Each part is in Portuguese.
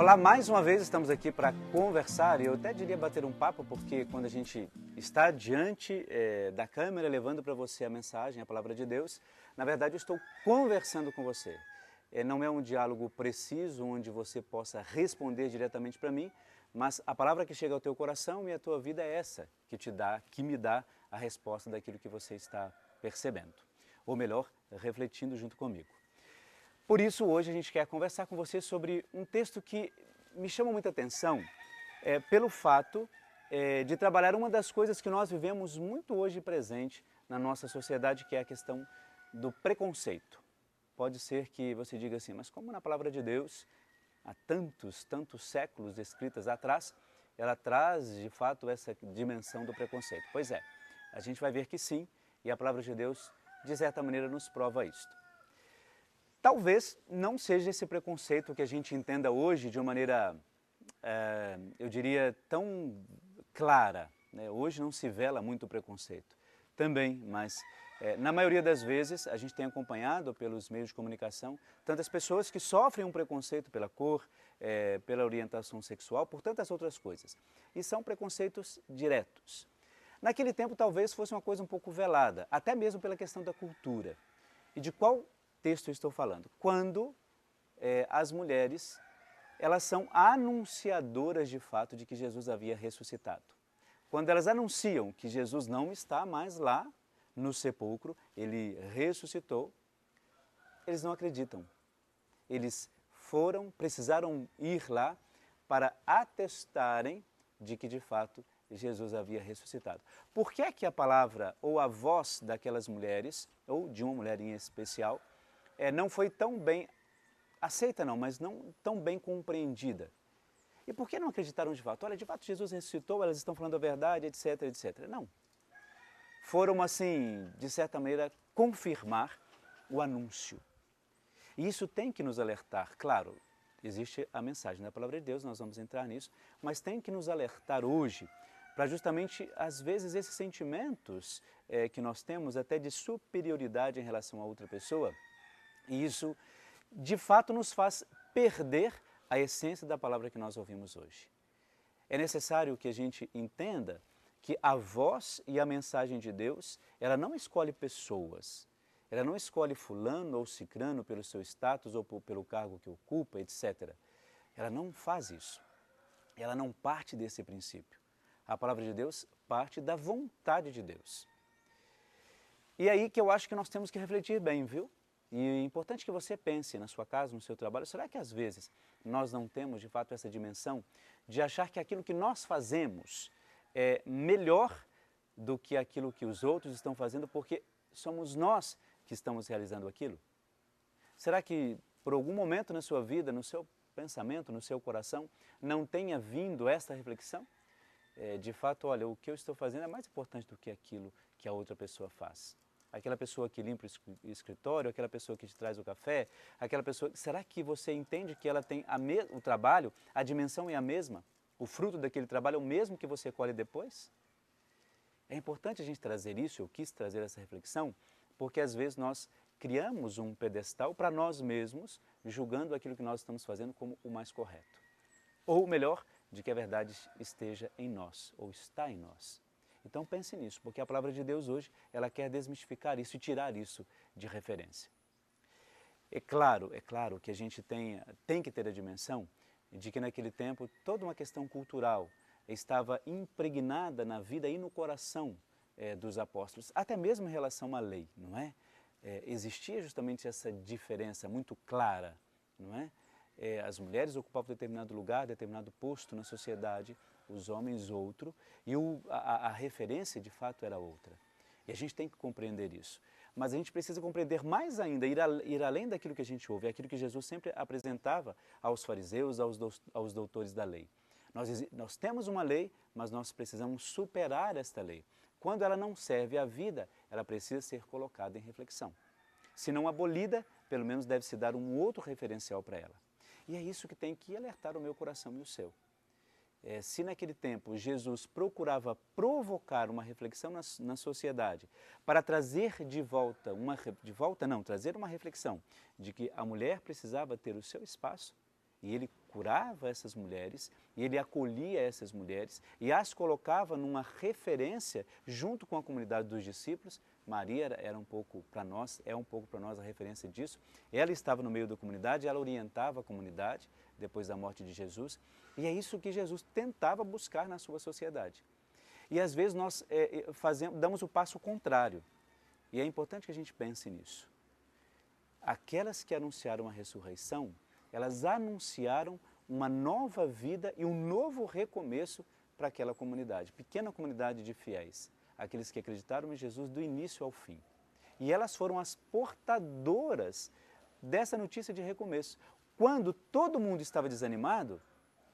Olá, mais uma vez estamos aqui para conversar e eu até diria bater um papo, porque quando a gente está diante da câmera levando para você a mensagem, a palavra de Deus, na verdade eu estou conversando com você. Não é um diálogo preciso onde você possa responder diretamente para mim, mas a palavra que chega ao teu coração e a tua vida é essa que me dá a resposta daquilo que você está percebendo, ou melhor, refletindo junto comigo. Por isso, hoje a gente quer conversar com você sobre um texto que me chama muita atenção pelo fato de trabalhar uma das coisas que nós vivemos muito hoje presente na nossa sociedade, que é a questão do preconceito. Pode ser que você diga assim, mas como na palavra de Deus, há tantos séculos escritas atrás, ela traz de fato essa dimensão do preconceito. Pois é, a gente vai ver que sim, e a palavra de Deus, de certa maneira, nos prova isto. Talvez não seja esse preconceito que a gente entenda hoje de uma maneira, eu diria, tão clara, né? Hoje não se vela muito o preconceito. Também, mas na maioria das vezes a gente tem acompanhado pelos meios de comunicação tantas pessoas que sofrem um preconceito pela cor, pela orientação sexual, por tantas outras coisas. E são preconceitos diretos. Naquele tempo talvez fosse uma coisa um pouco velada, até mesmo pela questão da cultura. E de qual texto eu estou falando? Quando as mulheres, elas são anunciadoras de fato de que Jesus havia ressuscitado. Quando elas anunciam que Jesus não está mais lá no sepulcro, ele ressuscitou, eles não acreditam. Eles precisaram ir lá para atestarem de que de fato Jesus havia ressuscitado. Por que é que a palavra ou a voz daquelas mulheres, ou de uma mulher em especial, não foi tão bem aceita não, mas não tão bem compreendida? E por que não acreditaram de fato? Olha, de fato Jesus ressuscitou, elas estão falando a verdade, etc, etc. Não. Foram assim, de certa maneira, confirmar o anúncio. E isso tem que nos alertar, claro, existe a mensagem da palavra de Deus, nós vamos entrar nisso, mas tem que nos alertar hoje para justamente, às vezes, esses sentimentos que nós temos até de superioridade em relação a outra pessoa, e isso, de fato, nos faz perder a essência da palavra que nós ouvimos hoje. É necessário que a gente entenda que a voz e a mensagem de Deus, ela não escolhe pessoas, ela não escolhe fulano ou cicrano pelo seu status ou pelo cargo que ocupa, etc. Ela não faz isso. Ela não parte desse princípio. A palavra de Deus parte da vontade de Deus. E aí que eu acho que nós temos que refletir bem, viu? E é importante que você pense na sua casa, no seu trabalho, será que às vezes nós não temos de fato essa dimensão de achar que aquilo que nós fazemos é melhor do que aquilo que os outros estão fazendo porque somos nós que estamos realizando aquilo? Será que por algum momento na sua vida, no seu pensamento, no seu coração, não tenha vindo esta reflexão? De fato, olha, o que eu estou fazendo é mais importante do que aquilo que a outra pessoa faz. Aquela pessoa que limpa o escritório, aquela pessoa que te traz o café, aquela pessoa... Será que você entende que ela tem o trabalho, a dimensão é a mesma? O fruto daquele trabalho é o mesmo que você colhe depois? É importante a gente trazer isso, eu quis trazer essa reflexão, porque às vezes nós criamos um pedestal para nós mesmos, julgando aquilo que nós estamos fazendo como o mais correto. Ou melhor, de que a verdade esteja em nós, ou está em nós. Então pense nisso, porque a palavra de Deus hoje, ela quer desmistificar isso e tirar isso de referência. É claro que a gente tem que ter a dimensão de que naquele tempo toda uma questão cultural estava impregnada na vida e no coração dos apóstolos, até mesmo em relação à lei, não é? Existia justamente essa diferença muito clara, não é? As mulheres ocupavam determinado lugar, determinado posto na sociedade, os homens outro, e a referência de fato era outra. E a gente tem que compreender isso. Mas a gente precisa compreender mais ainda, ir além daquilo que a gente ouve, aquilo que Jesus sempre apresentava aos fariseus, aos doutores da lei. Nós temos uma lei, mas nós precisamos superar esta lei. Quando ela não serve à vida, ela precisa ser colocada em reflexão. Se não abolida, pelo menos deve-se dar um outro referencial para ela. E é isso que tem que alertar o meu coração e o seu. Se naquele tempo Jesus procurava provocar uma reflexão na sociedade para trazer trazer uma reflexão de que a mulher precisava ter o seu espaço, E ele curava essas mulheres, e ele acolhia essas mulheres e as colocava numa referência junto com a comunidade dos discípulos. Maria era um pouco para nós, é um pouco para nós a referência disso. Ela estava no meio da comunidade, ela orientava a comunidade depois da morte de Jesus, e é isso que Jesus tentava buscar na sua sociedade. E às vezes nós damos o passo contrário, e é importante que a gente pense nisso. Aquelas que anunciaram a ressurreição, elas anunciaram uma nova vida e um novo recomeço para aquela comunidade, pequena comunidade de fiéis, aqueles que acreditaram em Jesus do início ao fim. E elas foram as portadoras dessa notícia de recomeço. Quando todo mundo estava desanimado,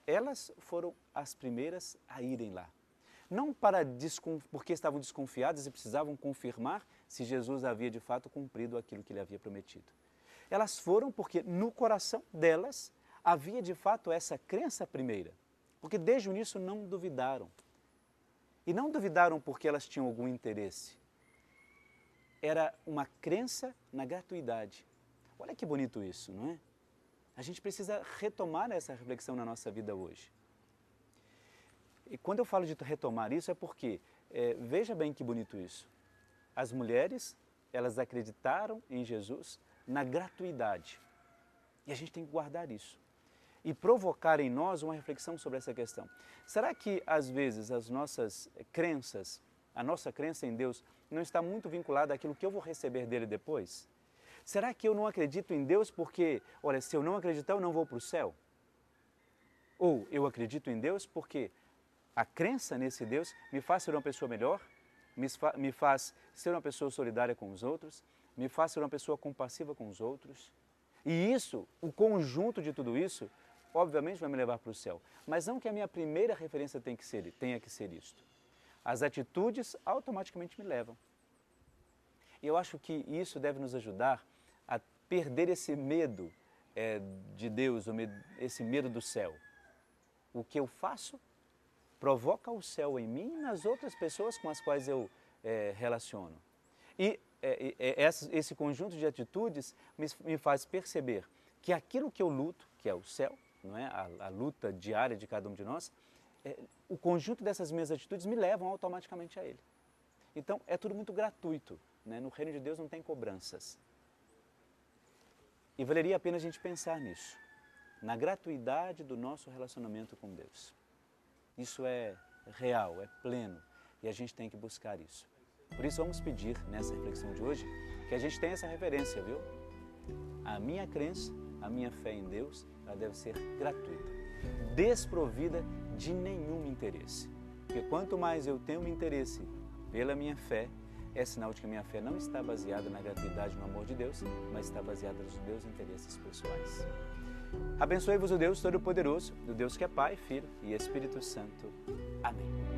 elas foram as primeiras a irem lá. Não porque estavam desconfiadas e precisavam confirmar se Jesus havia de fato cumprido aquilo que ele havia prometido. Elas foram porque no coração delas havia de fato essa crença primeira, porque desde o início não duvidaram. E não duvidaram porque elas tinham algum interesse. Era uma crença na gratuidade. Olha que bonito isso, não é? A gente precisa retomar essa reflexão na nossa vida hoje. E quando eu falo de retomar isso é porque, veja bem que bonito isso. As mulheres, elas acreditaram em Jesus na gratuidade. E a gente tem que guardar isso. E provocar em nós uma reflexão sobre essa questão. Será que, às vezes, as nossas crenças, a nossa crença em Deus, não está muito vinculada àquilo que eu vou receber dele depois? Será que eu não acredito em Deus porque, olha, se eu não acreditar, eu não vou para o céu? Ou eu acredito em Deus porque a crença nesse Deus me faz ser uma pessoa melhor, me faz ser uma pessoa solidária com os outros, me faz ser uma pessoa compassiva com os outros. E isso, o conjunto de tudo isso, obviamente vai me levar para o céu. Mas não que a minha primeira referência tenha que ser isto. As atitudes automaticamente me levam. E eu acho que isso deve nos ajudar a perder esse medo de Deus, esse medo do céu. O que eu faço provoca o céu em mim e nas outras pessoas com as quais eu relaciono. E esse conjunto de atitudes me faz perceber que aquilo que eu luto, que é o céu, não é? A luta diária de cada um de nós, o conjunto dessas minhas atitudes me levam automaticamente a ele. Então, é tudo muito gratuito, né? No reino de Deus não tem cobranças. E valeria a pena a gente pensar nisso, na gratuidade do nosso relacionamento com Deus. Isso é real, é pleno, e a gente tem que buscar isso. Por isso vamos pedir nessa reflexão de hoje que a gente tenha essa referência, viu? A minha crença, a minha fé em Deus, ela deve ser gratuita, desprovida de nenhum interesse. Porque quanto mais eu tenho um interesse pela minha fé, é sinal de que a minha fé não está baseada na gratuidade, no amor de Deus, mas está baseada nos meus interesses pessoais. Abençoe-vos o Deus Todo-Poderoso, o Deus que é Pai, Filho e Espírito Santo. Amém.